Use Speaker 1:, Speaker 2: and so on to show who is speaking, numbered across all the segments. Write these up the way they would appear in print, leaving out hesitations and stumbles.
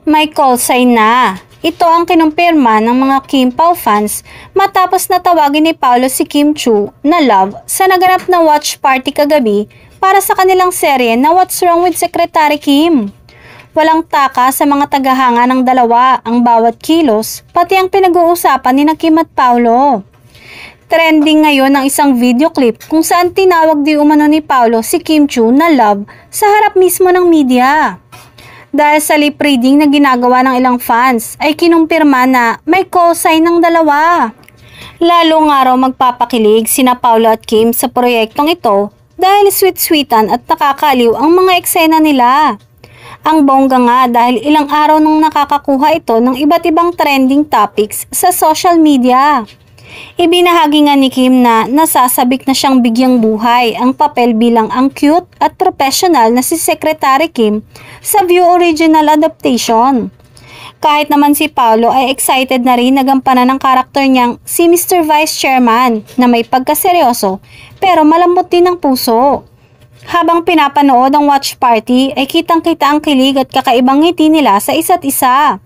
Speaker 1: May call sign na. Ito ang kinumpirma ng mga Kim Pao fans matapos na tawagin ni Paolo si Kim Chiu na love sa naganap na watch party kagabi para sa kanilang serye na What's Wrong with Secretary Kim. Walang taka sa mga tagahanga ng dalawa ang bawat kilos, pati ang pinag-uusapan ni Kim at Paolo. Trending ngayon ang isang video clip kung saan tinawag di umano ni Paolo si Kim Chiu na love sa harap mismo ng media. Dahil sa lip reading na ginagawa ng ilang fans ay kinumpirma na may call sign ng dalawa. Lalo nga raw magpapakilig sina Paolo at Kim sa proyektong ito dahil sweet-sweetan at nakakaliw ang mga eksena nila. Ang bongga nga dahil ilang araw nung nakakakuha ito ng iba't ibang trending topics sa social media. Ibinahagi nga ni Kim na nasasabik na siyang bigyang buhay ang papel bilang ang cute at professional na si Secretary Kim sa View Original Adaptation. Kahit naman si Paolo ay excited na rin na gampanan ng karakter niyang si Mr. Vice Chairman na may pagkaseryoso pero malambot din ang puso. Habang pinapanood ang watch party ay kitang-kita ang kilig at kakaibang ngiti nila sa isa't isa.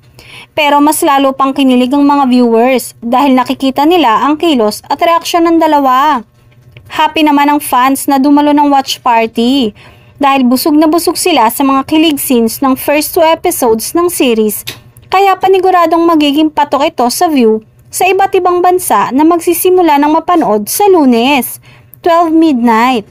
Speaker 1: Pero mas lalo pang kinilig ang mga viewers dahil nakikita nila ang kilos at reaksyon ng dalawa. Happy naman ang fans na dumalo ng watch party dahil busog na busog sila sa mga kilig scenes ng first 2 episodes ng series. Kaya paniguradong magiging patok ito sa view sa iba't ibang bansa na magsisimula ng mapanood sa Lunes, 12 midnight.